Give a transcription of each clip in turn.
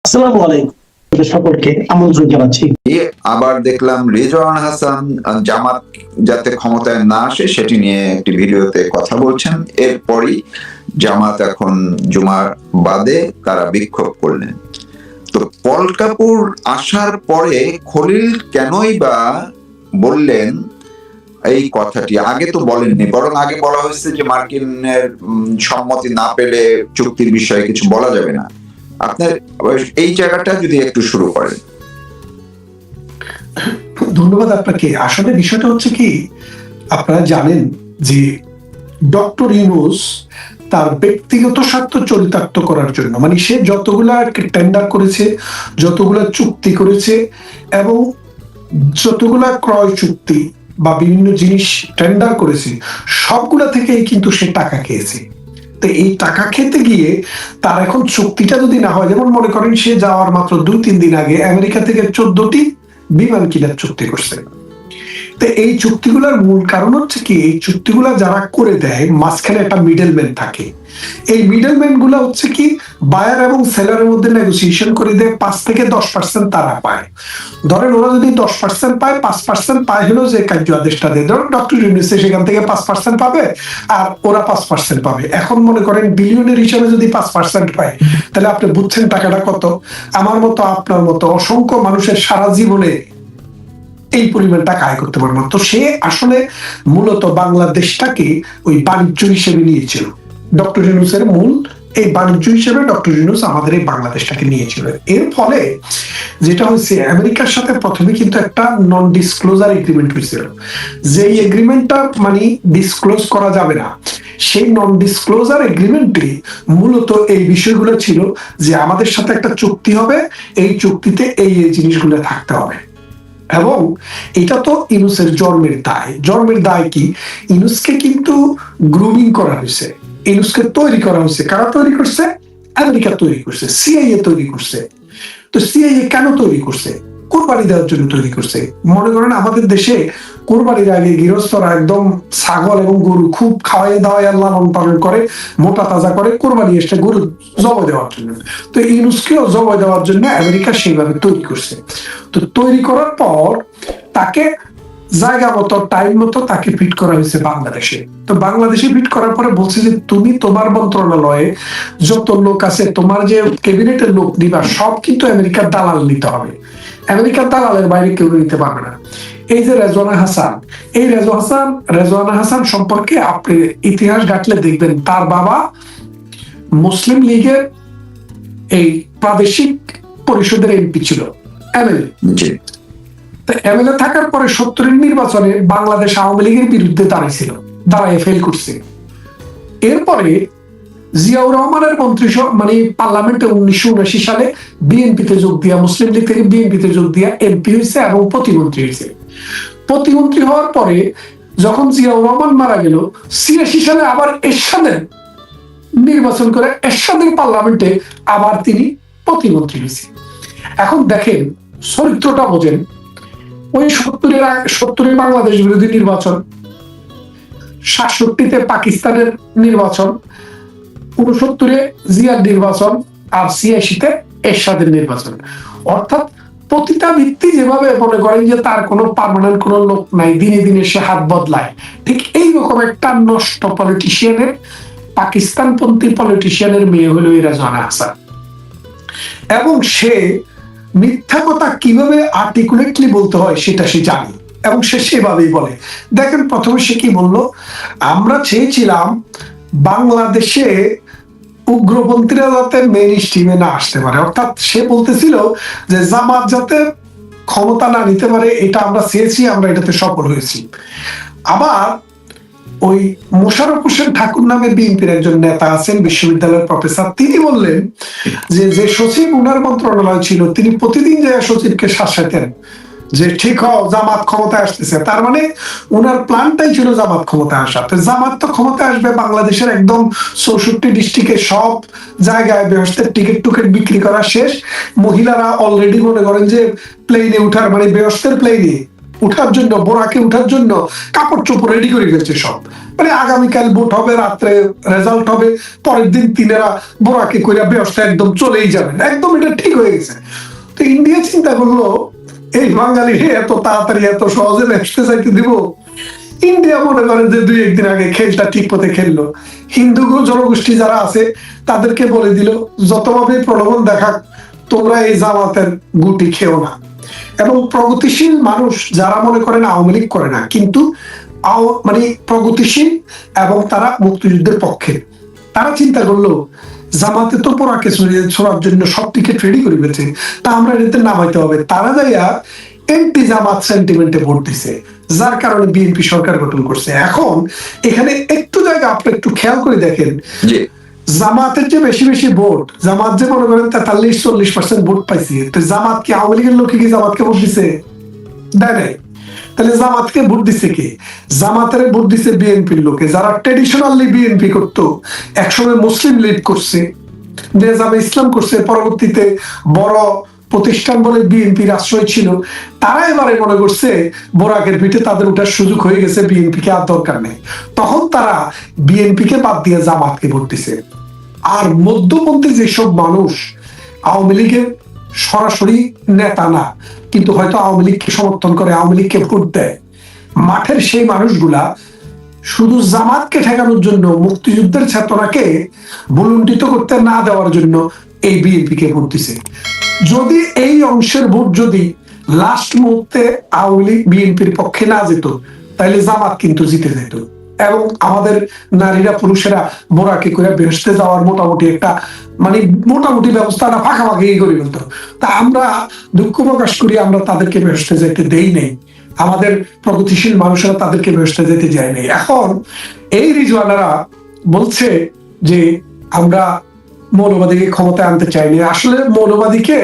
আসসালামু আলাইকুম, সকলকে আমন্ত্রণ জানাচ্ছি। আবার দেখলাম রেজওয়ান হাসান জামাত যাতে ক্ষমতায় না আসে সেটি নিয়ে একটি ভিডিওতে কথা বলছেন। এরপরই জামাত এখন জুমার বাদে তারা বিক্ষোভ করলেন। তো পল কাপুর আসার পরে খলিল কেনই বা বললেন এই কথাটি? আগে তো বলেননি, বরং আগে বলা হয়েছে যে মার্কিনের সম্মতি না পেলে চুক্তির বিষয়ে কিছু বলা যাবে না। আপনার এই জায়গাটা যদি একটু শুরু করেন। ধন্যবাদ আপনাকে। আসলে বিষয়টা হচ্ছে কি, আপনারা জানেন যে ডক্টর ইউনূস তার ব্যক্তিগত স্বার্থ চরিতার্থ করার জন্য, মানে সে যতগুলা টেন্ডার করেছে, যতগুলা চুক্তি করেছে এবং যতগুলা ক্রয় চুক্তি বা বিভিন্ন জিনিস টেন্ডার করেছে, সবগুলা থেকেই কিন্তু সে টাকা খেয়েছে। তো এই টাকা খেতে গিয়ে তার এখন চুক্তিটা যদি না হয়, যেমন মনে করেন সে যাওয়ার মাত্র 2-3 দিন আগে আমেরিকা থেকে 14টি বিমান কিনার চুক্তি করছে। তো এই চুক্তিগুলোর মূল কারণ হচ্ছে কি, এই চুক্তিগুলা যারা করে দেয় মাঝখানে একটা মিডলম্যান থাকে। এই মিডলম্যান গুলা হচ্ছে কি, বায়ার এবং সেলারের মধ্যে নেগোসিয়েশন করে দেয়, 5-10% তারা পায়। ধরেন ওরা যদি 10% পায়, 5% পায় হলো যে কার্য আদেশটা দেয়। ধরেন ডক্টর ইউনূস সেখান থেকে 5% পাবে আর ওরা 5% পাবে। এখন মনে করেন বিলিয়নের হিসাবে যদি 5% পায়, তাহলে আপনি বুঝছেন টাকাটা কত। আমার মতো আপনার মতো অসংখ্য মানুষের সারা জীবনে এই পরিমাণ টাকা আয় করতে পারবো। তো সে আসলে মূলত বাংলাদেশটাকে ওই বাণিজ্য হিসেবে নিয়েছিল। ডক্টর ইউনূসের মূল এই বাণিজ্য হিসেবে ডক্টর ইউনূস আমাদের এই বাংলাদেশটাকে নিয়েছিল। এর ফলে যেটা হয়েছে, আমেরিকার সাথে প্রথমে কিন্তু একটা নন ডিসক্লোজার এগ্রিমেন্ট হয়েছিল, যেই এগ্রিমেন্টটা মানে ডিসক্লোজ করা যাবে না। সেই নন ডিসক্লোজার এগ্রিমেন্টে মূলত এই বিষয়গুলো ছিল যে আমাদের সাথে একটা চুক্তি হবে, এই চুক্তিতে এই এই জিনিসগুলো থাকতে হবে। এবং এটা তো ইউনূসের জন্মের দায়। জন্মের দায় কি, ইউনূসকে কিন্তু গ্রুমিং করা হয়েছে, ইউনূসকে তৈরি করা হয়েছে। কারা তৈরি করছে? আমেরিকা তৈরি করছে, সিআইএ তৈরি করছে। তো সিআইএ কেন তৈরি করছে? কোরবানি দেওয়ার জন্য তৈরি করছে। মনে করেন আমাদের দেশে কোরবানির আগে গৃহস্থরা একদম ছাগল এবং গরু খুব খাওয়াই দাওয়াই লালন পালন করে, মোটা তাজা করে, কোরবানি এসে গরু জবাই দেওয়ার জন্য। তো ইউনূসকেও জবাই দেওয়ার জন্য আমেরিকা সেইভাবে তৈরি করছে। তো তৈরি করার পর তাকে জায়গা মতো টাইম মতো তাকে ফিট করা হয়েছে বাংলাদেশে। তো বাংলাদেশে ফিট করার পরে বলছে যে তুমি তোমার মন্ত্রণালয়ে যত লোক আছে, তোমার যে ক্যাবিনেটের লোক নিবা, সব কিন্তু আমেরিকার দালাল নিতে হবে। আমেরিকার দালালের বাইরে কেউ নিতে পারবে না। এই যে রেজওয়ানা হাসান, এই রেজওয়ানা হাসান সম্পর্কে আপনি ইতিহাস ঘাটলে দেখবেন তার বাবা মুসলিম লীগের এই প্রাদেশিক পরিষদের এমপি ছিল, এমএলএ। এমএলএ থাকার পরে 70-এর নির্বাচনে বাংলাদেশ আওয়ামী লীগের বিরুদ্ধে দাঁড়িয়েছিল, দাঁড়ায় ফেল করছে। এরপরে জিয়াউর রহমানের মানে পার্লামেন্টে 1979 সালে বিএনপিতে যোগ দিয়া, মুসলিম লীগ থেকে বিএনপিতে যোগ দিয়া এমপি হয়েছে এবং প্রতিমন্ত্রী হয়েছে। প্রতিমন্ত্রী হওয়ার পরে যখন জিয়াউর রহমান মারা গেল, 86 সালে আবার এরশাদের নির্বাচন করে এরশাদের পার্লামেন্টে আবার তিনি প্রতিমন্ত্রী হয়েছে। এখন দেখেন চরিত্রটা বোঝেন। ওই 70-এর বাংলাদেশ বিরোধী নির্বাচন, 67-তে পাকিস্তানের নির্বাচন, 69-এ জিয়ার নির্বাচন, আর 86-তে এরশাদের নির্বাচন। অর্থাৎ প্রতিটা ভিত্তি যেভাবে মনে করেন যে তার কোনো পার্মানেন্ট কোনো লোক নাই, দিনে দিনে সে হাত বদলায়, ঠিক এইরকম একটা নষ্ট পলিটিশিয়ানের, পাকিস্তানপন্থী পলিটিশিয়ানের মেয়ে হলো রেজওয়ানা হাসান। এবং সে মিথ্যা কথা কিভাবে আর্টিকুলেটলি বলতে হয় সেটা সে জানে এবং সে সেভাবেই বলে। দেখেন প্রথমে সে কি বললো, আমরা চেয়েছিলাম বাংলাদেশে উগ্রপন্থীরা যাতে মেইন স্ট্রিমে না আসতে পারে। অর্থাৎ সে বলতেছিল যে জামাত যাতে ক্ষমতা না নিতে পারে, এটা আমরা চেয়েছি, আমরা এটাতে সফল হয়েছি। আবার ওই মোশাররফ হোসেন ঠাকুর নামে বিএনপির একজন নেতা আছেন, বিশ্ববিদ্যালয়ের প্রফেসর, তিনি বললেন যে সচিব উনার মন্ত্রণালয় ছিল, তিনি প্রতিদিন যে সচিবকে শাসাতেন যে ঠিক হও, জামাত ক্ষমতায় আসতেছে। তার মানে উনার প্ল্যানটাই ছিল জামাত ক্ষমতায় আসা। তো জামাত তো ক্ষমতায় আসবে, বাংলাদেশের একদম 64 ডিস্ট্রিক্টে সব জায়গায় বেহেশতের টিকিট টুকেট বিক্রি করা শেষ। মহিলারা অলরেডি মনে করেন যে প্লেনে উঠার, মানে বেহেশতের প্লেনে উঠার জন্য, বোরাকে উঠার জন্য কাপড় চোপড় রেডি করে ফেলছে সব। মানে আগামীকাল ভোট হবে, রাত্রে রেজাল্ট হবে, পরের দিন তিনেরা বোরাকে করে ব্যবস্থা একদম চলেই যাবেন, একদম এটা ঠিক হয়ে গেছে। তো ইন্ডিয়া চিন্তা করলো এই বাঙালি এত তাড়াতাড়ি এত সহজে ব্যবসা চাইতে দিব। ইন্ডিয়া মনে করেন যে 2-1 দিন আগে খেলটা ঠিক পথে খেললো, হিন্দু জনগোষ্ঠী যারা আছে তাদেরকে বলে দিল যতভাবে প্রলোভন দেখাক তোমরা এই জামাতের গুটি খেও না। এবং প্রগতিশীল মানুষ যারা মনে করেন আওয়ামী লীগ করে না, কিন্তু মানে প্রগতিশীল এবং তারা মুক্তিযুদ্ধের পক্ষে, তারা চিন্তা করলো জামাতে তো পোড়াকে ছোড়ার জন্য সব টিকিট রেডি করে ফেলছে, তা আমরা এতে নামাইতে হবে। তারা যাইয়া এন্টি জামাত সেন্টিমেন্টে ভোট দিছে, যার কারণে বিএনপি সরকার গঠন করছে। এখন এখানে একটু জায়গা আপনি একটু খেয়াল করে দেখেন, জামাতের যে বেশি বেশি ভোট, জামাত যে মনে করেন 43-40% ভোট পাইছে, তো জামাত কি আওয়ামী লীগের লোকে কি জামাতকে ভোট দিছে? দেয় নাই। তাহলে জামাতকে ভোট দিছে কে? জামাতের ভোট দিছে বিএনপির লোকে, যারা ট্রেডিশনালি বিএনপি করতো, একসময় মুসলিম লীগ করছে, নিজামে ইসলাম করছে, পরবর্তীতে বড় প্রতিষ্ঠান বলে বিএনপির আশ্রয় ছিল। তারা এবারে মনে করছে বোরাকের পিঠে তাদের উঠার সুযোগ হয়ে গেছে, বিএনপি কে আর দরকার নেই। তখন তারা বিএনপি কে বাদ দিয়ে জামাতকে ভোট দিছে। আর মধ্যপন্থী যেসব মানুষ আওয়ামী লীগের সরাসরি নেতা না, কিন্তু হয়তো আওয়ামী লীগকে সমর্থন করে, আওয়ামী লীগকে ভোট দেয়, মাঠের সেই মানুষগুলা শুধু জামাতকে ঠেকানোর জন্য, মুক্তিযুদ্ধের চেতনাকে ভুলুণ্ঠিত করতে না দেওয়ার জন্য এই বিএনপি কে ভোট দিছে। যদি এই অংশের ভোট যদি লাস্ট মুহূর্তে আওয়ামী লীগ বিএনপির পক্ষে না যেত, তাহলে জামাত কিন্তু জিতে যেত এবং আমাদের নারীরা পুরুষেরা বোরাকে করে বেহেশতে যাওয়ার মোটামুটি একটা মানে মোটামুটি ব্যবস্থাটা ফাঁকাফাঁকি করে ফেলত। তা আমরা দুঃখ প্রকাশ করি, আমরা তাদেরকে বেহেশতে যেতে দেই নেই, আমাদের প্রগতিশীল মানুষেরা তাদেরকে বেহেশতে যেতে যায় নাই। এখন এই রিজওয়ানারা বলছে যে আমরা মৌলবাদীকে ক্ষমতায় আনতে চাইনি। আসলে মৌলবাদীকে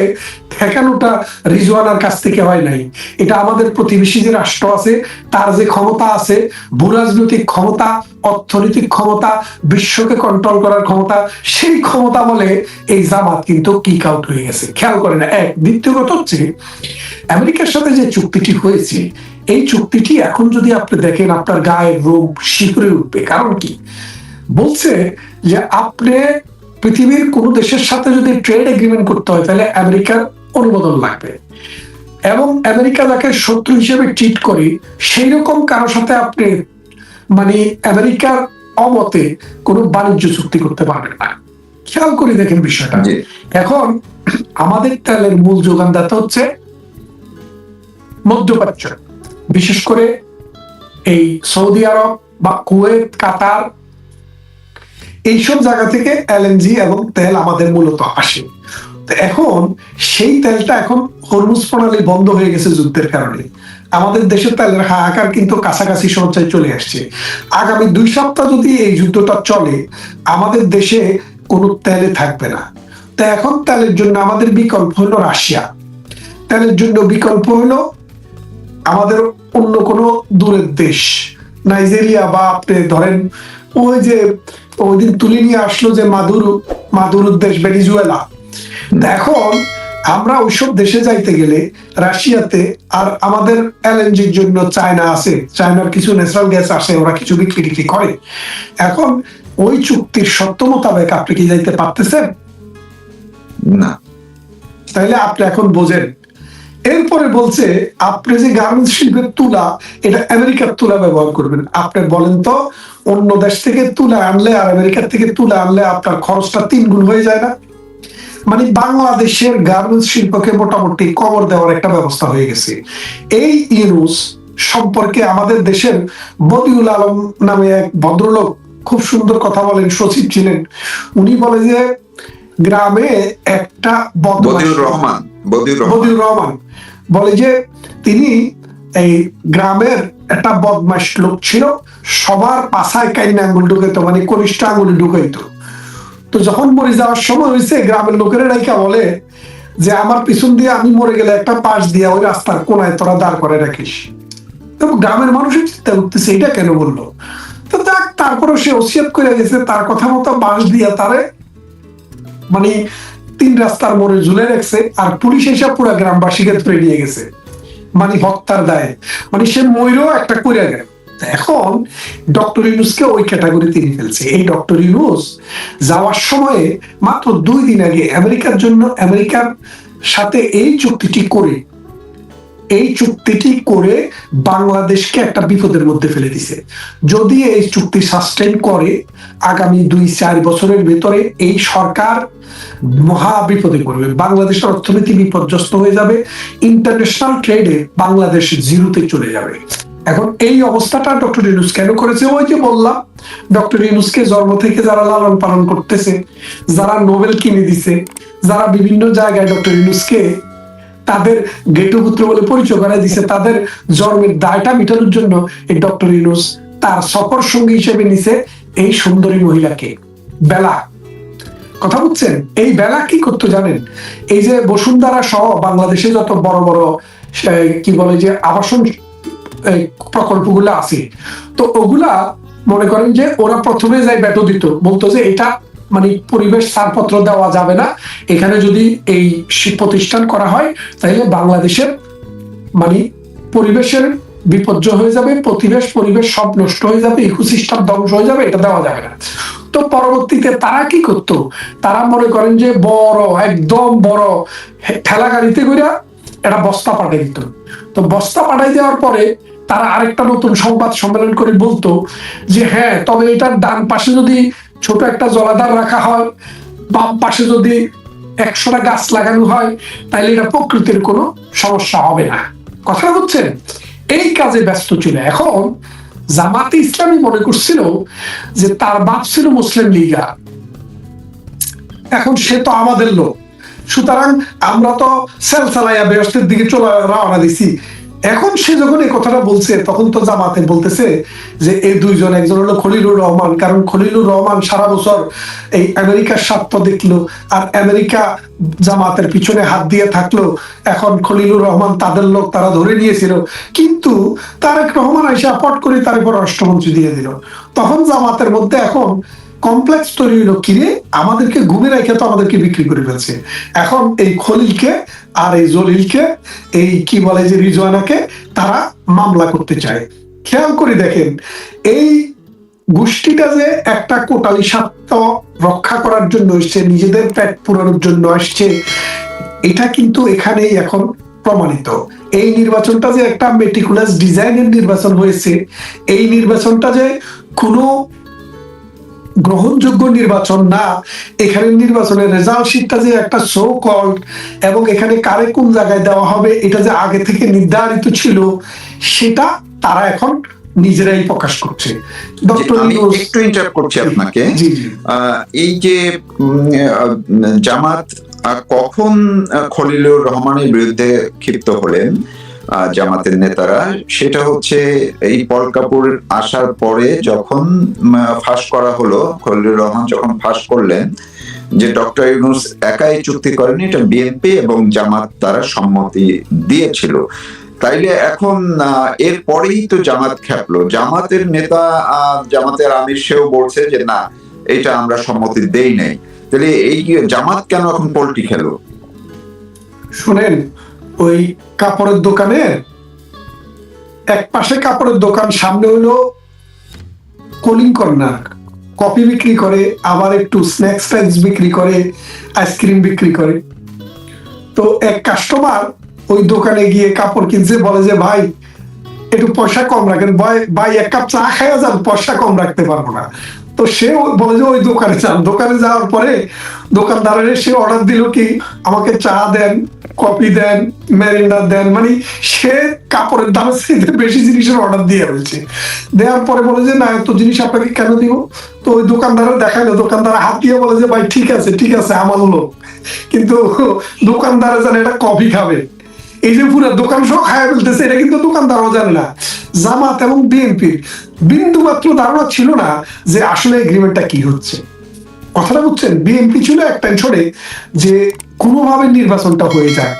ঠেকানোটা রিজওয়ানার কাছ থেকে হয় নাই, এটা আমাদের প্রতিবেশী যে রাষ্ট্র আছে তার যে ক্ষমতা আছে, ভূরাজনৈতিক ক্ষমতা, অর্থনৈতিক ক্ষমতা, বিশ্বকে কন্ট্রোল করার ক্ষমতা, সেই ক্ষমতা বলে এই জামাত কিন্তু কিক আউট হয়ে গেছে। খেয়াল করে না। এক, দ্বিতীয় কথা হচ্ছে আমেরিকার সাথে যে চুক্তিটি হয়েছে, এই চুক্তিটি এখন যদি আপনি দেখেন আপনার গায়ের রোম শিহরে উঠবে। কারণ কি বলছে যে আপনি পৃথিবীর কোন দেশের সাথে যদি ট্রেড এগ্রিমেন্ট করতে হয় তাহলে আমেরিকার অনুমোদন লাগবে, এবং আমেরিকা যাকে শত্রু হিসেবে ট্রিট করে সেই রকম কারোর সাথে আপনি মানে আমেরিকার অমতে কোনো বাণিজ্য চুক্তি করতে পারবেন না। খেয়াল করে দেখেন বিষয়টা। এখন আমাদের তেলের মূল যোগানদাতা হচ্ছে মধ্যপ্রাচ্য, বিশেষ করে এই সৌদি আরব বা কুয়েত, কাতার, এইসব জায়গা থেকে এলএনজি এবং তেল আমাদের মূলত আসে। এখন সেই তেলটা এখন হরমুজ প্রণালী বন্ধ হয়ে গেছে যুদ্ধের কারণে, আমাদের দেশের তেলের হাহাকার কিন্তু কাছাকাছি সঞ্চয় চলে আসছে। আগামী 2 সপ্তাহ যদি এই যুদ্ধটা চলে, আমাদের দেশে কোনো তেলে থাকবে না। তো এখন তেলের জন্য আমাদের বিকল্প হলো রাশিয়া, তেলের জন্য বিকল্প হলো আমাদের অন্য কোনো দূরের দেশ, নাইজেরিয়া, বা আপনি ধরেন ওই যে ওই দিন তুলে নিয়ে আসলো যে মাদুরোর দেশ ভেনেজুয়েলা। এখন আমরা ওইসব দেশে যাইতে গেলে রাশিয়াতে, আর আমাদের এলএনজির জন্য চায়না আছে, চায়নার কিছু ন্যাচারাল গ্যাস আসে, ওরা কিছু বিক্রি করে। এখন ওই চুক্তির শর্ত মোতাবেক আপনি কি যাইতে পারতেছেন না? তাইলে আপনি এখন বোঝেন। এরপরে বলছে আপনি যে গার্মেন্টস শিল্পের তুলা, এটা আমেরিকার তুলা ব্যবহার করবেন। আপনি বলেন তো অন্য দেশ থেকে তুলা আনলে আর আমেরিকার থেকে তুলা আনলে আপনার খরচটা 3 গুণ হয়ে যায় না? মানে বাংলাদেশের গার্মেন্টস শিল্পকে মোটামুটি কবর দেওয়ার একটা ব্যবস্থা হয়ে গেছে। এই ইউনুস সম্পর্কে আমাদের দেশের বদিউল আলম নামে এক ভদ্রলোক খুব সুন্দর কথা বলেন, সচিব ছিলেন। উনি বলে যে গ্রামে একটা বদিউর রহমান বলে যে তিনি এই গ্রামের একটা বদমাশ লোক ছিল, সবার পাছায় কাইনা আঙ্গুল ঢুকাইতো, মানে কনিষ্ঠ আঙ্গুল ঢুকাইতো। তো যখন মরে যাওয়ার সময় হয়েছে, গ্রামের লোকেরা রাইকা বলে যে আমার পিছন দিয়ে আমি মরে গেলে একটা পাশ দিয়ে ওই রাস্তার কোনায় তোরা দাঁড় করে রাখিস। তো গ্রামের মানুষের চিন্তা করতেছে এটা কেন বললো। তো দেখ, তারপরে সে ওসিয়ত করে গেছে, তার কথা মতো বাঁশ দিয়া তারে মানে 3 রাস্তার মোড়ে ঝুলে রাখছে, আর পুলিশ এসে পুরো গ্রামবাসীকে ধরে নিয়ে গেছে। মানে হত্যার দায়ে, মানে সে ময়ূরও একটা করে গেল। এখন ডক্টর ইউনূসকে ওই ক্যাটাগরিতে নিয়ে ফেলছে। এই ডক্টর ইউনূস যাওয়ার সময়ে মাত্র 2 দিন আগে আমেরিকার সাথে এই চুক্তিটি করে বাংলাদেশকে একটা বিপদের মধ্যে ফেলে দিছে। যদি এই চুক্তি সাস্টেইন করে, আগামী 2-4 বছরের ভেতরে এই সরকার মহা বিপদে পড়বে, বাংলাদেশের অর্থনীতি বিপর্যস্ত হয়ে যাবে, ইন্টারন্যাশনাল ট্রেডে বাংলাদেশ জিরোতে চলে যাবে। এখন এই অবস্থাটা ডক্টর ইউনূস কেন করেছে? ওই যে বললাম, ডক্টর ইউনূসকে জন্ম থেকে যারা লালন পালন করতেছে, যারা নোবেল কিনে দিছে, যারা বিভিন্ন জায়গায় ডক্টর ইউনূসকে তাদের গেটুপুত্র বলে পরিচয় করাই দিছে, তাদের জন্মের দায়টা মেটানোর জন্য এই ডক্টর ইউনূস তার সফর সঙ্গী হিসেবে নিছে এই সুন্দরী মহিলাকে, বেলা। কথা বুঝছেন? এই বেলা কি করতে জানেন? এই যে বসুন্ধরা সহ বাংলাদেশে যত বড় বড় কি বলে যে আবাসন প্রকল্পগুলো আছে, তো ওগুলা মনে করেন যে ওরা প্রথমে যাই ব্যাটো দিত, বলতো যে এটা মানে পরিবেশ ছাড়পত্র দেওয়া যাবে না, এখানে যদি এই প্রতিষ্ঠান করা হয় তাহলে বাংলাদেশের মানে পরিবেশের বিপর্যয় হয়ে যাবে, পরিবেশ সব নষ্ট হয়ে যাবে, ইকোসিস্টেম ধ্বংস হয়ে যাবে, এটা দেওয়া যাবে না। তো পরবর্তীতে তারা কি করত? তারা মনে করেন যে একদম বড় ঠেলা গাড়িতে করে একটা বস্তা পাঠিয়ে দিত। তো বস্তা পাঠাই দেওয়ার পরে তারা আরেকটা নতুন সংবাদ সম্মেলন করে বলতো যে হ্যাঁ, তবে এটার ডান পাশে যদি ছোট একটা জলাধার রাখা হয়, বাম পাশে যদি 100টা গাছ লাগানো হয়, তাহলে এটা প্রকৃতির কোনো সমস্যা হবে না। কথা বুঝছেন? এই কাজে ব্যস্ত ছিল। এখন জামাতে ইসলামী মনে করছিল যে তার বাপ ছিল মুসলিম লীগা, এখন সে তো আমাদের লোক, সুতরাং আমরা তো সেল চালাইয়া বেহেশতের দিকে চলে রওনা দিছি। এখন সে যখন এই কথাটা বলছে, তখন তো জামাতে বলতেছে যে এই দুইজন, একজন হলো খলিলুর রহমান, কারণ খলিলুর রহমান সারা বছর এই আমেরিকার স্বার্থ দেখলো আর আমেরিকা জামাতের পিছনে হাত দিয়ে থাকলো। এখন খলিলুর রহমান তাদের লোক, তারা ধরে নিয়েছিল, কিন্তু তারেক রহমান এসে পট করে তার উপর রাষ্ট্রমন্ত্রী দিয়ে দিল। তখন জামাতের মধ্যে এখন কমপ্লেক্স তৈরি হলো, কিরে আমাদেরকে ঘুমে রেখে তো আমাদেরকে বিক্রি করে ফেলছে, এখন এই খলিলকে আর এই জলিলকে, এই কি বলে যে রিজওয়ানাকে তারা মামলা করতে চায়। খেয়াল করে দেখেন, এই গোষ্ঠীটা যে একটা কোটালি স্বার্থ রক্ষা করার জন্য এসছে, নিজেদের পেট পুরানোর জন্য আসছে, এটা কিন্তু এখানেই এখন প্রমাণিত। এই নির্বাচনটা যে একটা মেটিকুলাস ডিজাইনের নির্বাচন হয়েছে, এই নির্বাচনটা যে কোনো গ্রহণযোগ্য নির্বাচন না, এখানে নির্বাচনের রেজাল্ট শিটটা যে একটা সো কল্ড, এবং এখানে কারে কোন জায়গায় দেওয়া হবে এটা যে আগে থেকে নির্ধারিত ছিল, সেটা তারা এখন নিজেরাই প্রকাশ করছে। আমি একটু ইন্টারাপ্ট করছি আপনাকে। এই যে জামাত কখন খলিলুর রহমানের বিরুদ্ধে ক্ষিপ্ত হলেন জামাতের নেতারা, সেটা হচ্ছে এই পল কাপুর আসার পরে যখন ফাঁস করা হলো, খলিলুর রহমান যখন ফাঁস করলেন যে ডক্টর ইউনূস একাই চুক্তি করেনি, এটা বিএনপি এবং জামাত তারা সম্মতি দিয়েছিল। তাইলে এখন এরপরেই তো জামাত খেপলো, জামাতের নেতা জামাতের আমির সেও বলছে যে না, এটা আমরা সম্মতি দেই নাই। তাহলে এই জামাত কেন এখন পল্টি খেলো? শুনেন, ওই কাপড়ের দোকানের এক পাশে কাপড়ের দোকান, সামনে হলো কোলিং কর্নার, কফি বিক্রি করে, আবার একটু স্ন্যাক্স টাইপস বিক্রি করে, আইসক্রিম বিক্রি করে। তো এক কাস্টমার ওই দোকানে গিয়ে কাপড় কিনছে, বলে যে ভাই একটু পয়সা কম রাখেন, ভাই এক কাপ চা খাইয়া যান, পয়সা কম রাখতে পারবো না। তো সে বলে যে ওই দোকানে যান। দোকানে যাওয়ার পরে দোকানদারের সে অর্ডার দিল কি, আমাকে চা দেন, কফি দেন, ম্যারিন্ডা দেন, মানে সে কাপড়ের দামের চাইতে বেশি জিনিসের অর্ডার দিয়ে ফেলছে। দেওয়ার পরে বলে যে না, এত জিনিস আপনাকে কেন দিব? তো ওই দোকানদারের দেখাইলো, দোকানদার হাত দিয়ে বলে যে ভাই ঠিক আছে আমার লোক, কিন্তু দোকানদারে জানে এটা কফি খাবে, এই যে পুরো দোকান সব খায় ফেলতেছে, এটা কিন্তু দোকানদারও জানে না। জামাত এবং বিএনপির বিন্দু মাত্র ধারণা ছিল না যে আসলে এগ্রিমেন্টটা কি হচ্ছে। কথাটা বুঝছেন? বিএনপি ছিল এক টেনশনে যে কোনোভাবে নির্বাচনটা হয়ে যায়,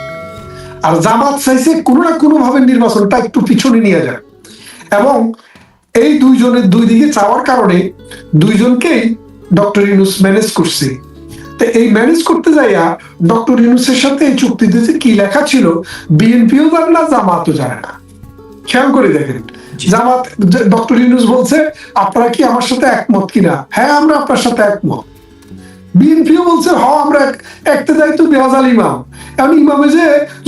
আর জামাত চাইছে কোনো না কোনো ভাবে নির্বাচনটা একটু পিছনে নিয়ে যায়। এবং এই দুইজনের দুই দিকে চাওয়ার কারণে দুইজনকেই ডক্টর ইউনূস ম্যানেজ করছে। তো এই ম্যানেজ করতে যাইয়া ডক্টর ইউনূসের সাথে এই চুক্তিতে যে কি লেখা ছিল বিএনপিও জানে না, জামাতও জানে না। খেয়াল করে দেখেন, জামাত ডক্টর ইউনূস বলছে আপনারা কি আমার সাথে একমত কিনা, হ্যাঁ আমরা আপনার সাথে একমত। বিএনপিও বলছে হ্যাঁ আমরা একতে যাই তো বেহাজাল ইমাম। এখন ইমামে যে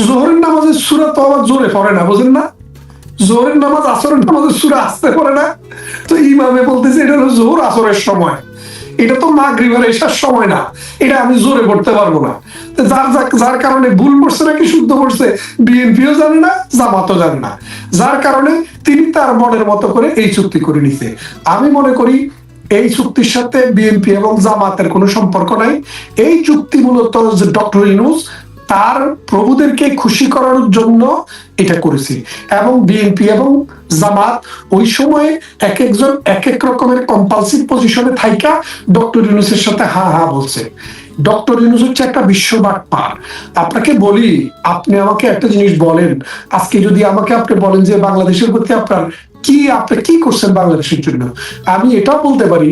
জোহরের নামাজের সূরা তো আবার জোরে পড়ে না, বোঝেন না? জোহরের নামাজ আসরের নামাজের সূরা আসতে পড়ে না। তো ইমামে বলতেছে এটা হলো জোহর আসরের সময়, এটা তো মাগরিব আর এশার সময় না, এটা আমি জোরে পড়তে পারবো না। যার কারণে ভুল পড়ছে নাকি শুদ্ধ পড়ছে বিএনপিও জানে না, জামাতও জানে না। যার কারণে তিনি তার মনের মতো করে এই চুক্তি করে নিছে। আমি মনে করি এই চুক্তির সাথে বিএনপি এবং জামাতের কোনো সম্পর্ক নাই। এই চুক্তি মূলত ডক্টর ইউনূস তার প্রভুদেরকে খুশি করার জন্য এটা করেছে, এবং বিএনপি এবং জামাত ওই সময়ে এক একজন এক এক রকমের কম্পালসিভ পজিশনে থাইকা ডক্টর ইউনূসের সাথে হা হা বলছে। ডক্টর ইউনূস হচ্ছে একটা বিশ্ববাটপার। আপনাকে বলি, আপনি আমাকে একটা জিনিস বলেন, আজকে যদি আমাকে আপনি বলেন যে বাংলাদেশের প্রতি আপনার আপনি কি করছেন বাংলাদেশের জন্য, আমি এটাও বলতে পারি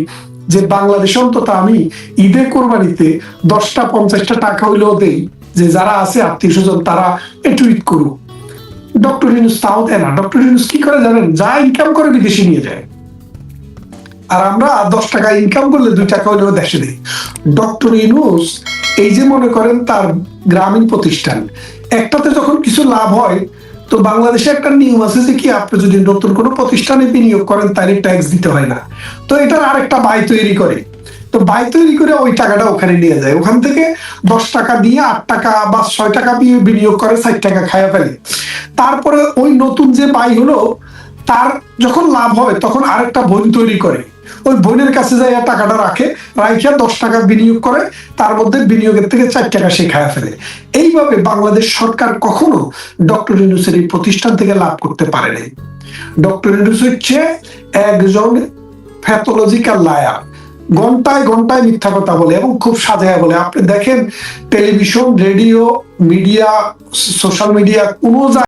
যে বাংলাদেশে অন্তত আমি ঈদে কোরবানিতে 10টা 50টা টাকা হইলেও দেই, যে যারা আছে আত্মীয় স্বজন তারা একটু ঈদ করুক। ডক্টর ইউনূস তাও দেয় না। ডক্টর ইউনূস কি করে জানেন? যা ইনকাম করে বিদেশে নিয়ে যায়, আর আমরা 10 টাকা ইনকাম করলে 2 টাকা হইলেও দেশে দিই। ডক্টর ইউনূস এই যে মনে করেন তার গ্রামীণ প্রতিষ্ঠান একটাতে যখন কিছু লাভ হয়, তো বাংলাদেশে একটা নিয়ম আছে যে কি আপনি যদি নতুন কোনো প্রতিষ্ঠানে বিনিয়োগ করেন তাহলে ট্যাক্স দিতে হয় না। তো এটার আরেকটা বাই তৈরি করে, তো বাই তৈরি করে ওই টাকাটা ওখানে নিয়ে যায়, ওখান থেকে 10 টাকা দিয়ে 8 টাকা বা 6 টাকা বিনিয়োগ করে 60 টাকা খায়া ফেলে। তারপরে ওই নতুন যে বাই হলো তার যখন লাভ হয় তখন আরেকটা বোন তৈরি করে, ওই বোনের কাছে যাই টাকাটা রাখে, 10 টাকা বিনিয়োগ করে, তার মধ্যে বিনিয়োগের থেকে 4 টাকা সে খায়া ফেলে। এইভাবে বাংলাদেশ সরকার কখনো ডক্টর ইউনূসের এই প্রতিষ্ঠান থেকে লাভ করতে পারে নাই। ডক্টর ইউনূস হচ্ছে একজন প্যাথোলজিক্যাল লায়ার, ঘন্টায় ঘন্টায় মিথ্যা কথা বলে এবং খুব সাজায় বলে। আপনি দেখেন television, radio, media, social media, কোনো